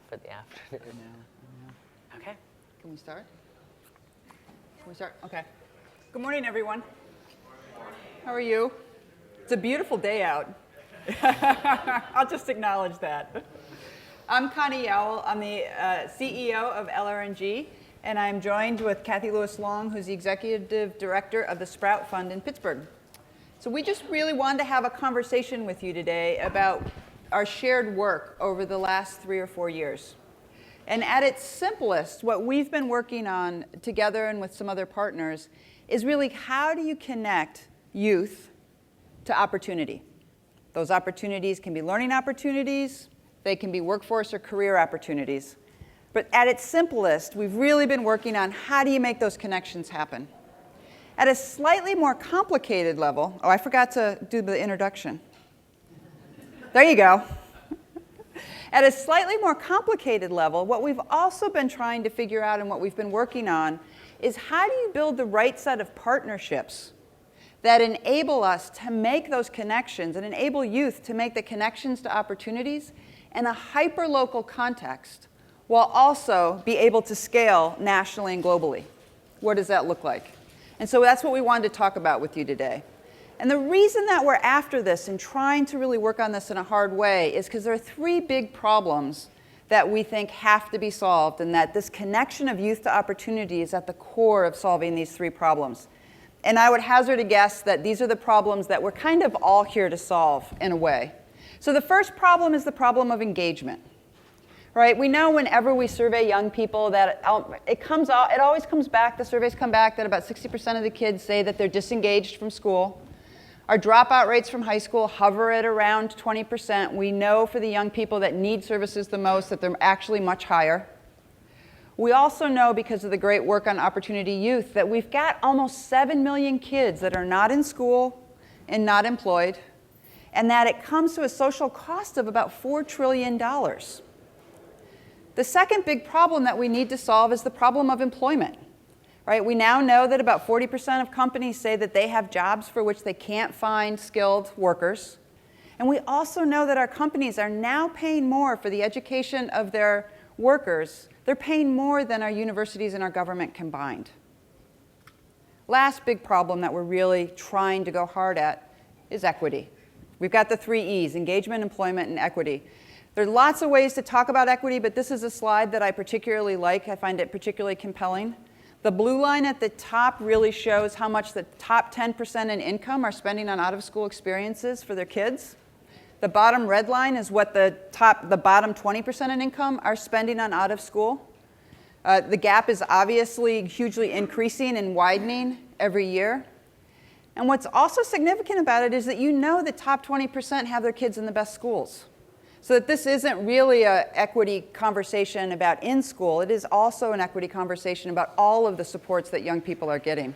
for the afternoon. I know. Okay. Can we start? Can we start? Okay. Good morning, everyone. How are you? It's a beautiful day out. I'll just acknowledge that. I'm Connie Yowell. I'm the CEO of LRNG, and I'm joined with Cathy Lewis-Long, who's the Executive Director of the Sprout Fund in Pittsburgh. So we just really wanted to have a conversation with you today about our shared work over the last 3 or 4 years. And at its simplest, what we've been working on together and with some other partners is really how do you connect youth to opportunity? Those opportunities can be learning opportunities, they can be workforce or career opportunities. But at its simplest, we've really been working on how do you make those connections happen? At a slightly more complicated level, oh, I forgot to do the introduction. There you go. At a slightly more complicated level, what we've also been trying to figure out and what we've been working on is how do you build the right set of partnerships that enable us to make those connections and enable youth to make the connections to opportunities in a hyper-local context while also be able to scale nationally and globally. What does that look like? And so that's what we wanted to talk about with you today. And the reason that we're after this and trying to really work on this in a hard way is because there are 3 big problems that we think have to be solved, and that this connection of youth to opportunity is at the core of solving these 3 problems. And I would hazard a guess that these are the problems that we're kind of all here to solve in a way. So the first problem is the problem of engagement. Right? We know whenever we survey young people that it always comes back, the surveys come back that about 60% of the kids say that they're disengaged from school. Our dropout rates from high school hover at around 20%. We know for the young people that need services the most that they're actually much higher. We also know, because of the great work on Opportunity Youth, that we've got almost 7 million kids that are not in school and not employed, and that it comes to a social cost of about $4 trillion. The second big problem that we need to solve is the problem of employment. Right? We now know that about 40% of companies say that they have jobs for which they can't find skilled workers. And we also know that our companies are now paying more for the education of their workers. They're paying more than our universities and our government combined. Last big problem that we're really trying to go hard at is equity. We've got the 3 E's: engagement, employment, and equity. There are lots of ways to talk about equity, but this is a slide that I particularly like. I find it particularly compelling. The blue line at the top really shows how much the top 10% in income are spending on out-of-school experiences for their kids. The bottom red line is what the bottom 20% in income are spending on out-of-school. The gap is obviously hugely increasing and widening every year. And what's also significant about it is that you know the top 20% have their kids in the best schools. So that this isn't really an equity conversation about in school. It is also an equity conversation about all of the supports that young people are getting.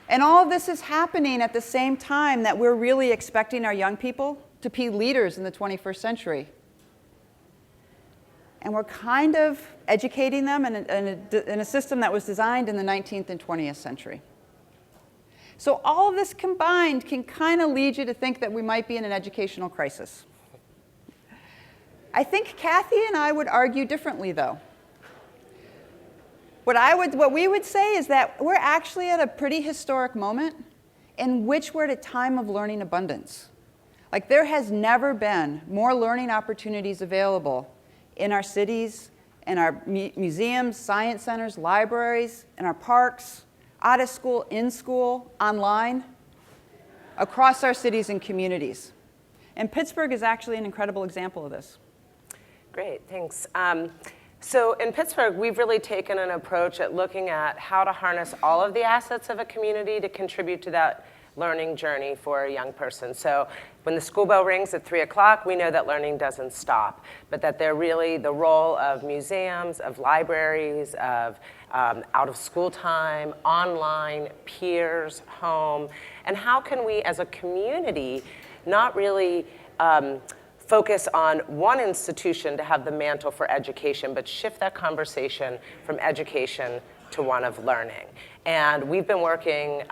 And all of this is happening at the same time that we're really expecting our young people to be leaders in the 21st century. And we're kind of educating them in a system that was designed in the 19th and 20th century. So all of this combined can kind of lead you to think that we might be in an educational crisis. I think Cathy and I would argue differently, though. What we would say is that we're actually at a pretty historic moment in which we're at a time of learning abundance. Like, there has never been more learning opportunities available in our cities, in our museums, science centers, libraries, in our parks, out of school, in school, online, across our cities and communities. And Pittsburgh is actually an incredible example of this. Great, thanks. So in Pittsburgh, we've really taken an approach at looking at how to harness all of the assets of a community to contribute to that learning journey for a young person. So when the school bell rings at 3 o'clock, we know that learning doesn't stop, but that they're really the role of museums, of libraries, of out of school time, online, peers, home, and how can we as a community not really focus on one institution to have the mantle for education, but shift that conversation from education to one of learning. And we've been working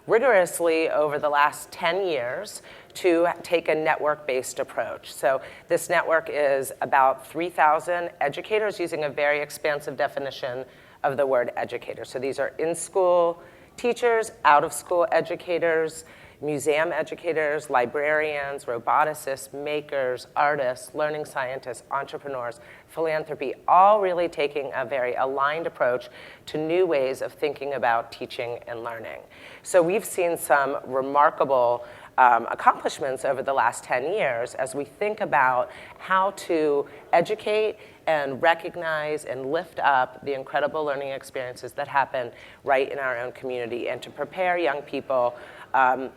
rigorously over the last 10 years to take a network-based approach. So this network is about 3,000 educators using a very expansive definition of the word educator. So these are in-school teachers, out-of-school educators, museum educators, librarians, roboticists, makers, artists, learning scientists, entrepreneurs, philanthropy, all really taking a very aligned approach to new ways of thinking about teaching and learning. So we've seen some remarkable accomplishments over the last 10 years as we think about how to educate and recognize and lift up the incredible learning experiences that happen right in our own community, and to prepare young people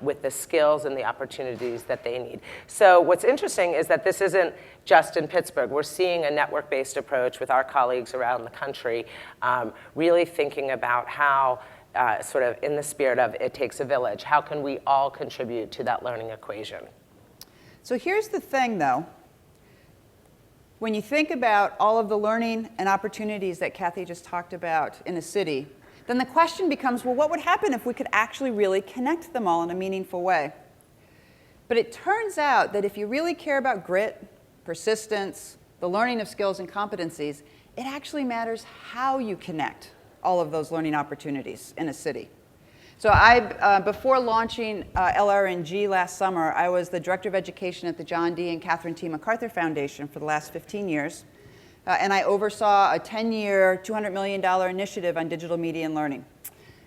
with the skills and the opportunities that they need. So what's interesting is that this isn't just in Pittsburgh. We're seeing a network-based approach with our colleagues around the country, really thinking about how, sort of in the spirit of it takes a village, how can we all contribute to that learning equation? So here's the thing, though. When you think about all of the learning and opportunities that Cathy just talked about in a city, then the question becomes, well, what would happen if we could actually really connect them all in a meaningful way? But it turns out that if you really care about grit, persistence, the learning of skills and competencies, it actually matters how you connect all of those learning opportunities in a city. So before launching LRNG last summer, I was the Director of Education at the John D. and Catherine T. MacArthur Foundation for the last 15 years. And I oversaw a 10-year, $200 million initiative on digital media and learning.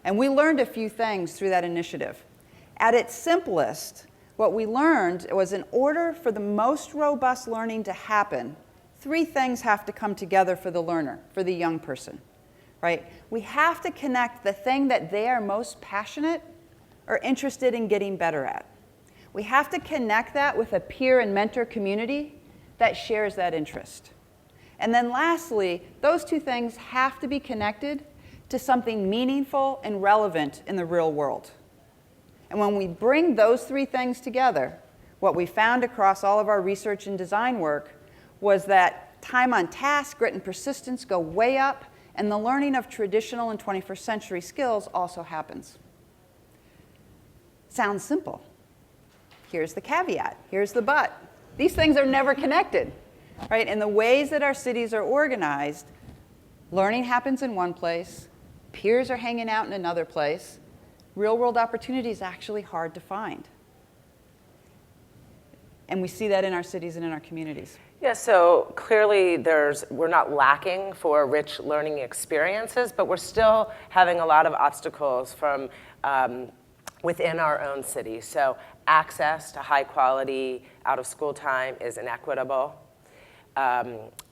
And we learned a few things through that initiative. At its simplest, what we learned was in order for the most robust learning to happen, 3 things have to come together for the learner, for the young person. Right? We have to connect the thing that they are most passionate or interested in getting better at. We have to connect that with a peer and mentor community that shares that interest. And then lastly, those 2 things have to be connected to something meaningful and relevant in the real world. And when we bring those 3 things together, what we found across all of our research and design work was that time on task, grit and persistence go way up, and the learning of traditional and 21st century skills also happens. Sounds simple. Here's the caveat. Here's the but. These things are never connected. Right? In the ways that our cities are organized, learning happens in one place, peers are hanging out in another place. Real-world opportunity is actually hard to find. And we see that in our cities and in our communities. Yeah, so clearly we're not lacking for rich learning experiences, but we're still having a lot of obstacles from within our own city. So access to high quality out-of-school time is inequitable.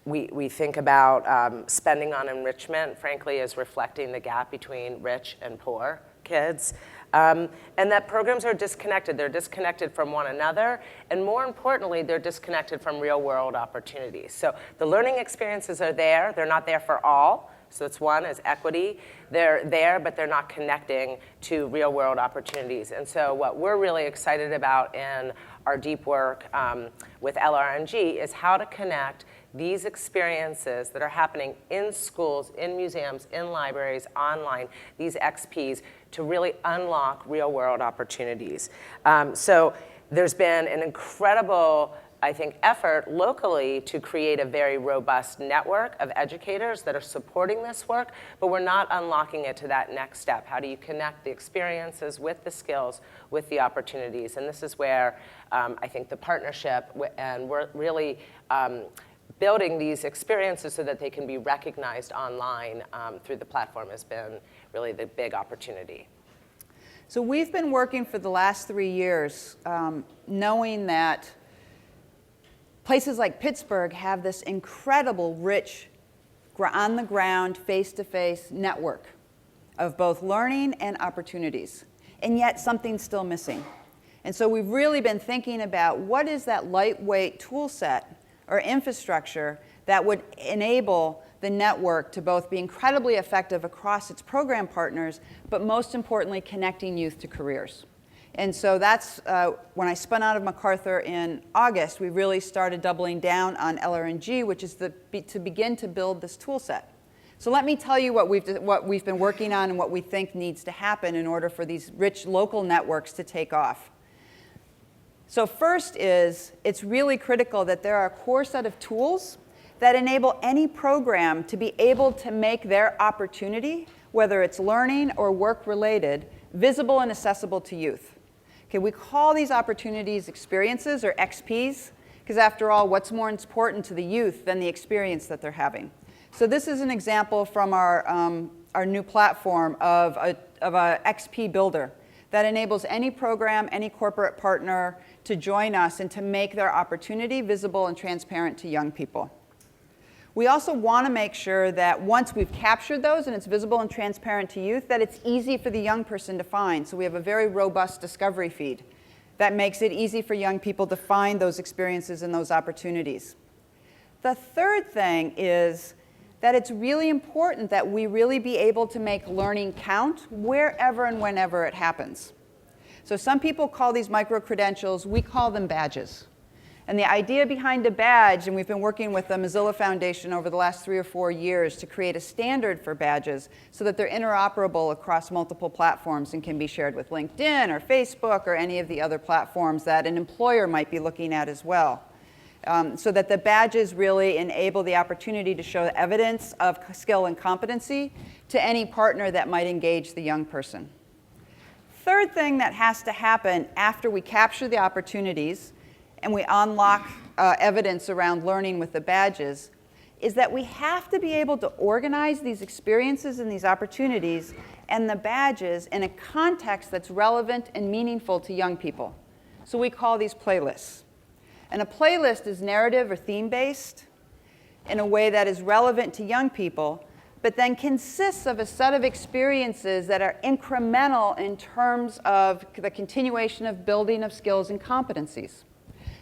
We think about spending on enrichment, frankly, as reflecting the gap between rich and poor kids. And that programs are disconnected. They're disconnected from one another, and more importantly, they're disconnected from real-world opportunities. So the learning experiences are there. They're not there for all. So it's one is equity. They're there, but they're not connecting to real-world opportunities. And so what we're really excited about in our deep work with LRNG is how to connect these experiences that are happening in schools, in museums, in libraries, online, these XPs, to really unlock real-world opportunities. So there's been an incredible, I think, effort locally to create a very robust network of educators that are supporting this work, but we're not unlocking it to that next step. How do you connect the experiences with the skills, with the opportunities? And this is where I think the partnership, and we're really building these experiences so that they can be recognized online through the platform has been really the big opportunity. So we've been working for the last 3 years knowing that places like Pittsburgh have this incredible, rich, on-the-ground, face-to-face network of both learning and opportunities, and yet something's still missing. And so we've really been thinking about what is that lightweight tool set or infrastructure that would enable the network to both be incredibly effective across its program partners, but most importantly, connecting youth to careers. And so that's when I spun out of MacArthur in August, we really started doubling down on LRNG, which is to begin to build this tool set. So let me tell you what we've been working on and what we think needs to happen in order for these rich local networks to take off. So first is, it's really critical that there are a core set of tools that enable any program to be able to make their opportunity, whether it's learning or work-related, visible and accessible to youth. Okay, we call these opportunities experiences, or XPs, because after all, what's more important to the youth than the experience that they're having? So this is an example from our new platform of a XP builder that enables any program, any corporate partner to join us and to make their opportunity visible and transparent to young people. We also want to make sure that once we've captured those and it's visible and transparent to youth, that it's easy for the young person to find. So we have a very robust discovery feed that makes it easy for young people to find those experiences and those opportunities. The third thing is that it's really important that we really be able to make learning count wherever and whenever it happens. So some people call these micro-credentials, we call them badges. And the idea behind a badge, and we've been working with the Mozilla Foundation over the last 3 or 4 years to create a standard for badges so that they're interoperable across multiple platforms and can be shared with LinkedIn or Facebook or any of the other platforms that an employer might be looking at as well. So that the badges really enable the opportunity to show evidence of skill and competency to any partner that might engage the young person. Third thing that has to happen after we capture the opportunities and we unlock evidence around learning with the badges is that we have to be able to organize these experiences and these opportunities and the badges in a context that's relevant and meaningful to young people. So we call these playlists. And a playlist is narrative or theme-based in a way that is relevant to young people, but then consists of a set of experiences that are incremental in terms of the continuation of building of skills and competencies.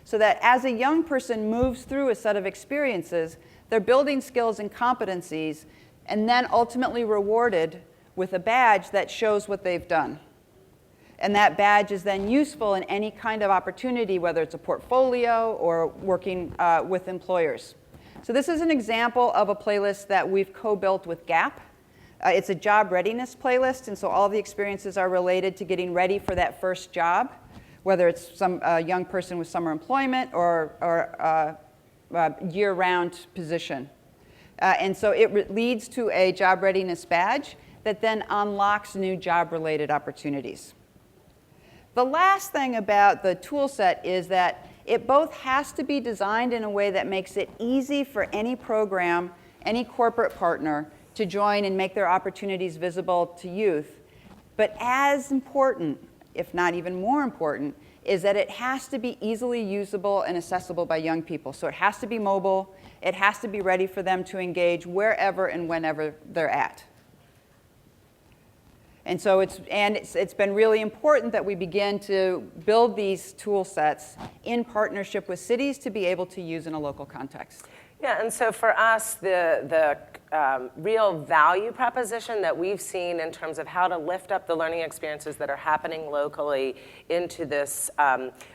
So that as a young person moves through a set of experiences, they're building skills and competencies and then ultimately rewarded with a badge that shows what they've done. And that badge is then useful in any kind of opportunity, whether it's a portfolio or working with employers. So this is an example of a playlist that we've co-built with Gap. It's a job readiness playlist, and so all the experiences are related to getting ready for that first job, whether it's some young person with summer employment or year-round position. And so it leads to a job readiness badge that then unlocks new job-related opportunities. The last thing about the tool set is that it both has to be designed in a way that makes it easy for any program, any corporate partner to join and make their opportunities visible to youth. But as important, if not even more important, is that it has to be easily usable and accessible by young people. So it has to be mobile. It has to be ready for them to engage wherever and whenever they're at. And so it's been really important that we begin to build these tool sets in partnership with cities to be able to use in a local context. Yeah, and so for us, the real value proposition that we've seen in terms of how to lift up the learning experiences that are happening locally into this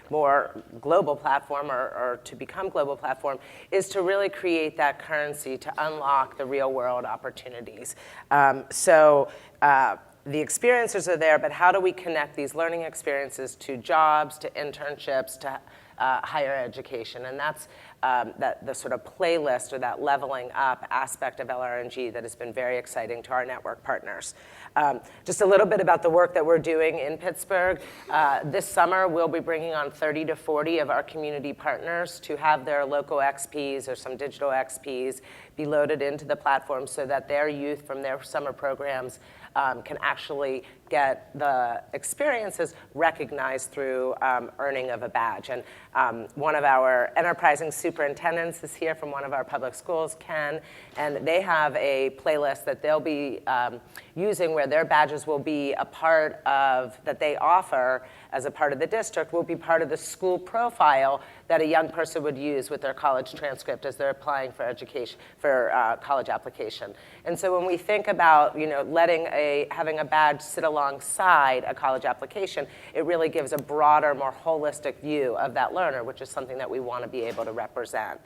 more global platform or to become global platform is to really create that currency to unlock the real world opportunities. The experiences are there, but how do we connect these learning experiences to jobs, to internships, to higher education? And that's the sort of playlist or that leveling up aspect of LRNG that has been very exciting to our network partners. Just a little bit about the work that we're doing in Pittsburgh. This summer, we'll be bringing on 30 to 40 of our community partners to have their local XPs or some digital XPs be loaded into the platform so that their youth from their summer programs can actually get the experiences recognized through earning of a badge. And one of our enterprising superintendents is here from one of our public schools, Ken, and they have a playlist that they'll be using where their badges will be a part of, that they offer as a part of the district, will be part of the school profile that a young person would use with their college transcript as they're applying for education, for college application. And so when we think about, having a badge sit alongside a college application, it really gives a broader, more holistic view of that learner, which is something that we want to be able to represent.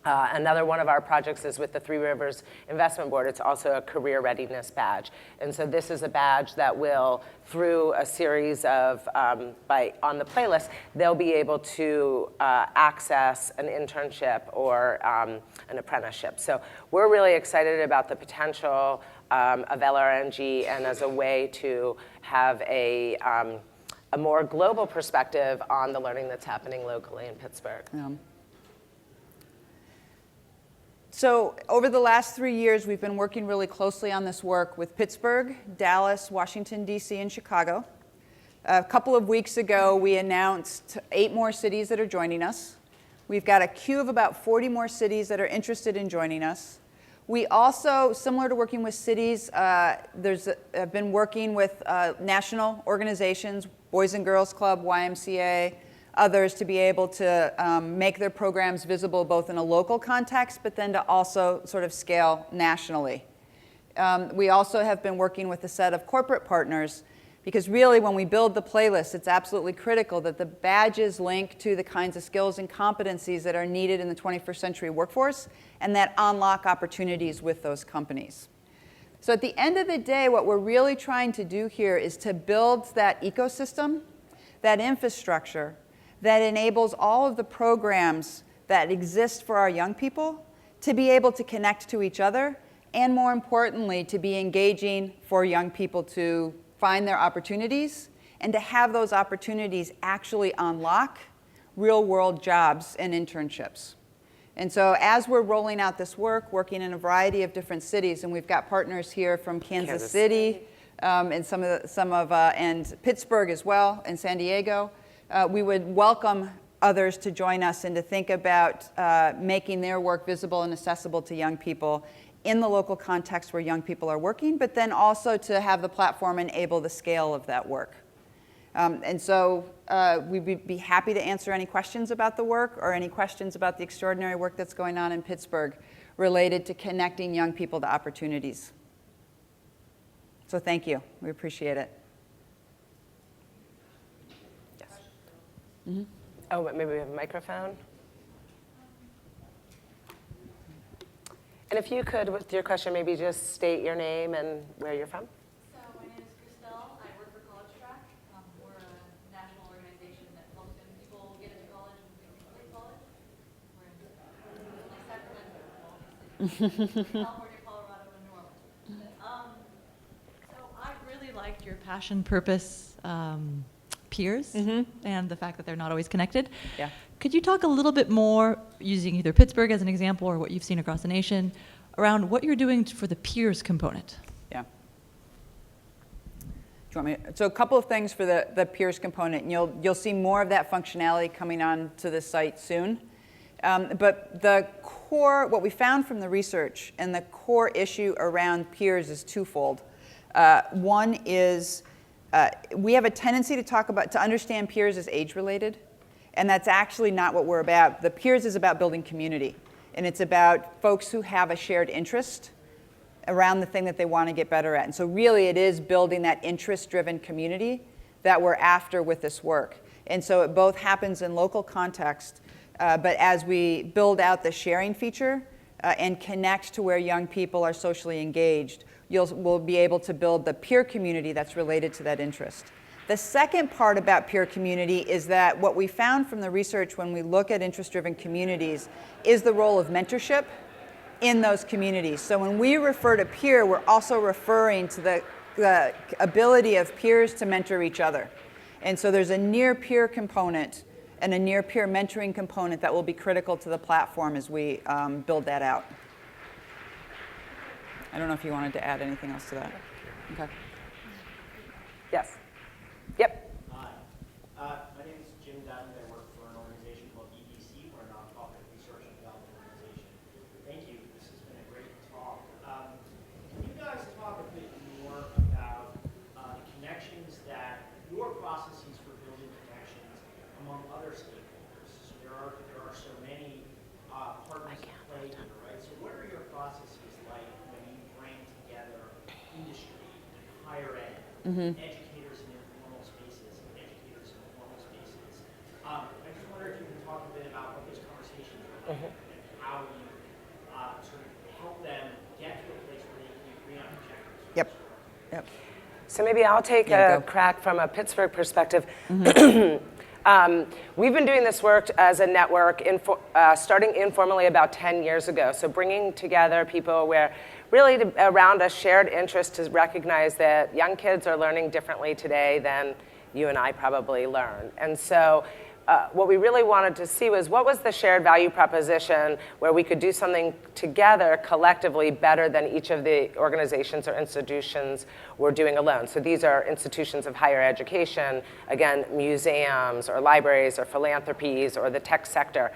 Another one of our projects is with the Three Rivers Investment Board. It's also a career readiness badge. And so this is a badge that will, through a series of, on the playlist, they'll be able to access an internship or an apprenticeship. So we're really excited about the potential of LRNG and as a way to have a more global perspective on the learning that's happening locally in Pittsburgh. Yeah. So over the last 3 years, we've been working really closely on this work with Pittsburgh, Dallas, Washington, D.C., and Chicago. A couple of weeks ago, we announced 8 more cities that are joining us. We've got a queue of about 40 more cities that are interested in joining us. We also, similar to working with cities, have been working with national organizations, Boys and Girls Club, YMCA, others, to be able to make their programs visible both in a local context, but then to also sort of scale nationally. We also have been working with a set of corporate partners, because really when we build the playlist, it's absolutely critical that the badges link to the kinds of skills and competencies that are needed in the 21st century workforce, and that unlock opportunities with those companies. So at the end of the day, what we're really trying to do here is to build that ecosystem, that infrastructure, that enables all of the programs that exist for our young people to be able to connect to each other, and more importantly, to be engaging for young people to find their opportunities, and to have those opportunities actually unlock real-world jobs and internships. And so as we're rolling out this work, working in a variety of different cities, and we've got partners here from Kansas City, and Pittsburgh as well, and San Diego, we would welcome others to join us and to think about making their work visible and accessible to young people in the local context where young people are working, but then also to have the platform enable the scale of that work. And so we'd be happy to answer any questions about the work or any questions about the extraordinary work that's going on in Pittsburgh related to connecting young people to opportunities. So thank you. We appreciate it. Yes. Mm-hmm. Oh, but maybe we have a microphone. And if you could, with your question, maybe just state your name and where you're from. So my name is Christelle. I work for College Track. We're a national organization that helps young people get into college and complete college. We're in Sacramento, California, Colorado, and New Orleans. So I really liked your passion, purpose, peers, and the fact that they're not always connected. Yeah. Could you talk a little bit more, using either Pittsburgh as an example or what you've seen across the nation, around what you're doing for the peers component? Yeah. Do you want me to, so a couple of things for the peers component, and you'll see more of that functionality coming on to the site soon. But the core, what we found from the research, and the core issue around peers is twofold. One is we have a tendency to understand peers as age-related. And that's actually not what we're about. The peers is about building community. And it's about folks who have a shared interest around the thing that they want to get better at. And so really it is building that interest-driven community that we're after with this work. And so it both happens in local context, but as we build out the sharing feature and connect to where young people are socially engaged, we'll be able to build the peer community that's related to that interest. The second part about peer community is that what we found from the research when we look at interest-driven communities is the role of mentorship in those communities. So when we refer to peer, we're also referring to the ability of peers to mentor each other. And so there's a near-peer component and a near-peer mentoring component that will be critical to the platform as we build that out. I don't know if you wanted to add anything else to that. Okay. Yes. Yep. Hi. My name is Jim Diamond. I work for an organization called EDC. We're a nonprofit research and development organization. Thank you. This has been a great talk. Can you guys talk a bit more about the connections that your processes for building connections among other stakeholders? So there are so many partners at play here, right? So what are your processes like when you bring together industry and higher ed, educators in informal spaces, and educators in formal spaces? I just wonder if you can talk a bit about what those conversations are like and how you Yep. Yep. So maybe I'll take Yeah, a go. crack from a Pittsburgh perspective. We've been doing this work as a network, starting informally about 10 years ago. So bringing together people where really around a shared interest to recognize that young kids are learning differently today than you and I probably learn. And so what we really wanted to see was what was the shared value proposition where we could do something together collectively better than each of the organizations or institutions were doing alone. So these are institutions of higher education, again, museums or libraries or philanthropies or the tech sector.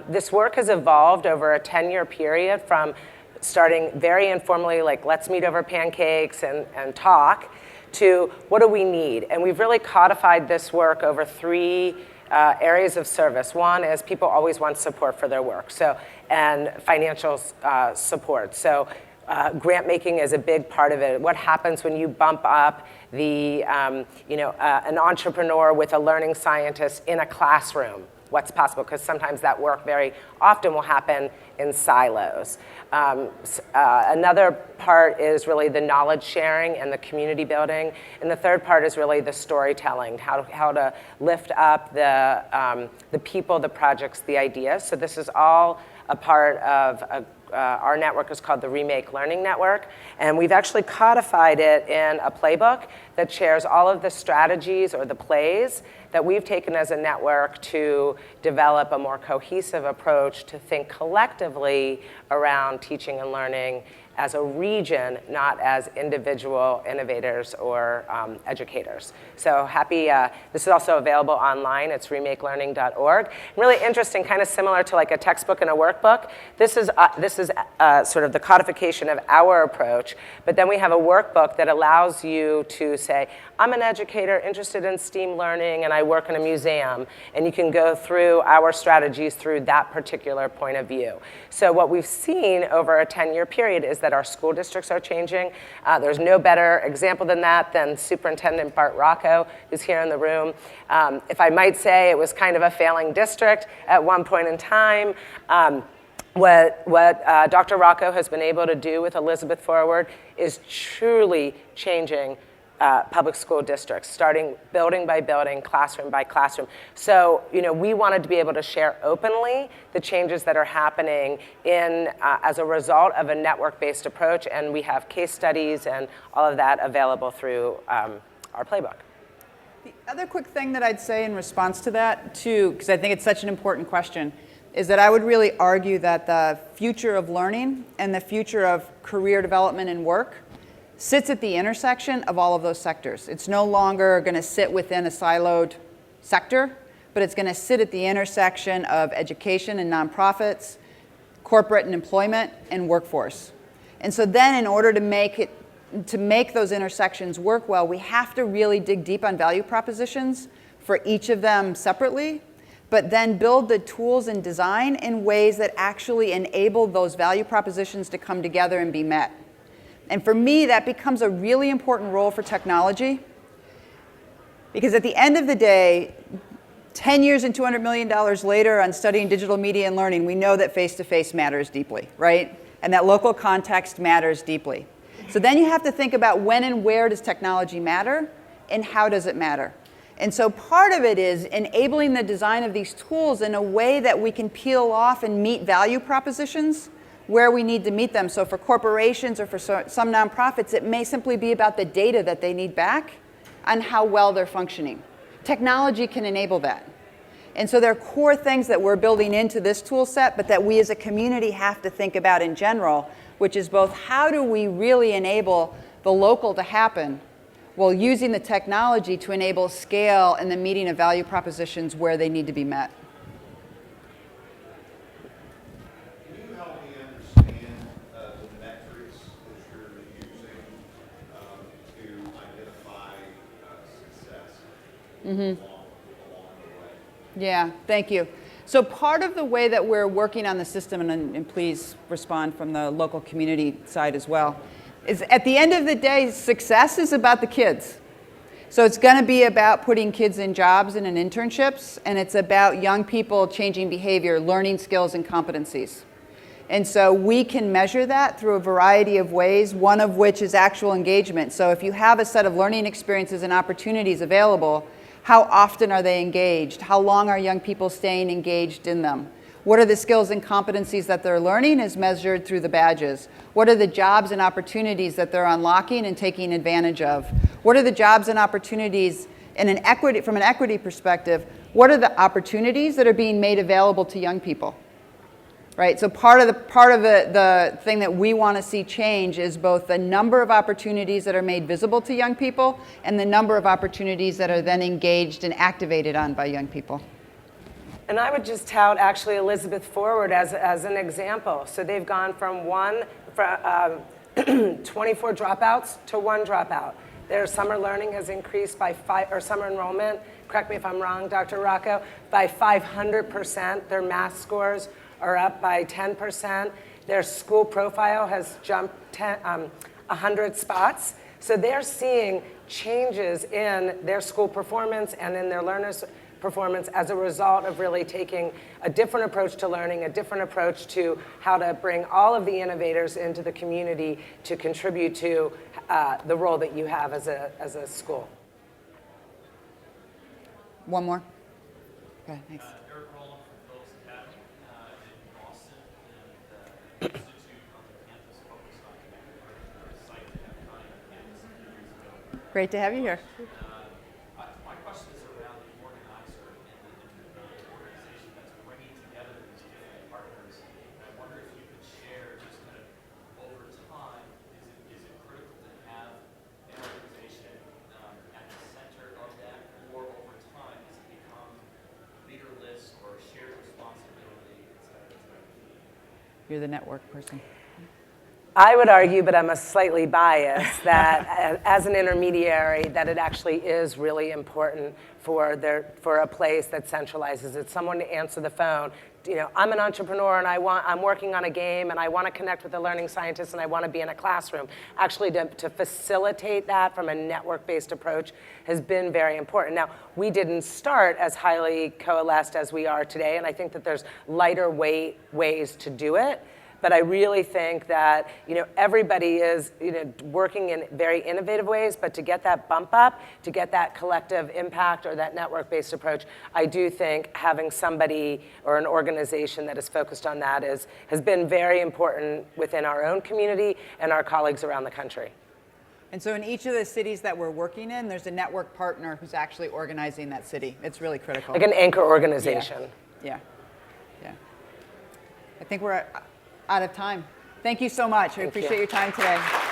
This work has evolved over a 10-year period from starting very informally, like let's meet over pancakes and talk, to what do we need? And we've really codified this work over three areas of service. One is people always want support for their work, and financial support. So grant making is a big part of it. What happens when you bump up an entrepreneur with a learning scientist in a classroom? What's possible? Because sometimes that work very often will happen in silos. Another part is really the knowledge sharing and the community building. And the third part is really the storytelling, how to lift up the people, the projects, the ideas. So this is all a part of our network is called the Remake Learning Network. And we've actually codified it in a playbook that shares all of the strategies or the plays that we've taken as a network to develop a more cohesive approach to think collectively around teaching and learning as a region, not as individual innovators or educators. So happy, this is also available online. It's remakelearning.org. Really interesting, kind of similar to like a textbook and a workbook. This is sort of the codification of our approach, but then we have a workbook that allows you to say, I'm an educator interested in STEAM learning and I work in a museum, and you can go through our strategies through that particular point of view. So what we've seen over a 10-year period is that our school districts are changing. There's no better example than that than Superintendent Bart Rocco, who's here in the room. If I might say, it was kind of a failing district at one point in time. What Dr. Rocco has been able to do with Elizabeth Forward is truly changing public school districts, starting building by building, classroom by classroom. So, we wanted to be able to share openly the changes that are happening as a result of a network-based approach, and we have case studies and all of that available through our playbook. The other quick thing that I'd say in response to that, too, because I think it's such an important question, is that I would really argue that the future of learning and the future of career development and work sits at the intersection of all of those sectors. It's no longer going to sit within a siloed sector, but it's going to sit at the intersection of education and nonprofits, corporate and employment, and workforce. And so then in order to make those intersections work well, we have to really dig deep on value propositions for each of them separately, but then build the tools and design in ways that actually enable those value propositions to come together and be met. And for me, that becomes a really important role for technology, because at the end of the day, 10 years and $200 million later on studying digital media and learning, we know that face-to-face matters deeply, right? And that local context matters deeply. So then you have to think about when and where does technology matter, and how does it matter? And so part of it is enabling the design of these tools in a way that we can peel off and meet value propositions where we need to meet them. So for corporations or for some nonprofits, it may simply be about the data that they need back on how well they're functioning. Technology can enable that. And so there are core things that we're building into this tool set, but that we as a community have to think about in general, which is both how do we really enable the local to happen while using the technology to enable scale and the meeting of value propositions where they need to be met. Yeah, thank you. So part of the way that we're working on the system, and please respond from the local community side as well, is at the end of the day, success is about the kids. So it's going to be about putting kids in jobs and in internships, and it's about young people changing behavior, learning skills and competencies. And so we can measure that through a variety of ways, one of which is actual engagement. So if you have a set of learning experiences and opportunities available, how often are they engaged? How long are young people staying engaged in them? What are the skills and competencies that they're learning as measured through the badges? What are the jobs and opportunities that they're unlocking and taking advantage of? What are the jobs and opportunities from an equity perspective? What are the opportunities that are being made available to young people? Right, so part of the thing that we want to see change is both the number of opportunities that are made visible to young people and the number of opportunities that are then engaged and activated on by young people. And I would just tout actually Elizabeth Forward as an example. So they've gone from 24 dropouts to 1 dropout. Their summer learning has increased by summer enrollment, correct me if I'm wrong, Dr. Rocco, by 500%. Their math scores are up by 10%. Their school profile has jumped 100 spots. So they're seeing changes in their school performance and in their learners' performance as a result of really taking a different approach to learning, a different approach to how to bring all of the innovators into the community to contribute to the role that you have as a school. One more. Okay, thanks. Great to have you here. My question is around the organizer and the organization that's bringing together these different partners. And I wonder if you could share just kind of over time, is it critical to have an organization at the center of that, or over time does it become leaderless or shared responsibility, et cetera, et cetera? You're the network person. I would argue, but I'm slightly biased, that as an intermediary, that it actually is really important for a place that centralizes it. Someone to answer the phone. You know, I'm an entrepreneur and I'm working on a game and I want to connect with a learning scientist and I want to be in a classroom. Actually, to facilitate that from a network-based approach has been very important. Now, we didn't start as highly coalesced as we are today, and I think that there's lighter weight ways to do it. But I really think that, you know, everybody is, you know, working in very innovative ways, but to get that bump up, to get that collective impact or that network-based approach, I do think having somebody or an organization that is focused on that has been very important within our own community and our colleagues around the country. And so in each of the cities that we're working in, there's a network partner who's actually organizing that city. It's really critical. Like an anchor organization. Yeah. I think we're out of time. Thank you so much. I appreciate your time today.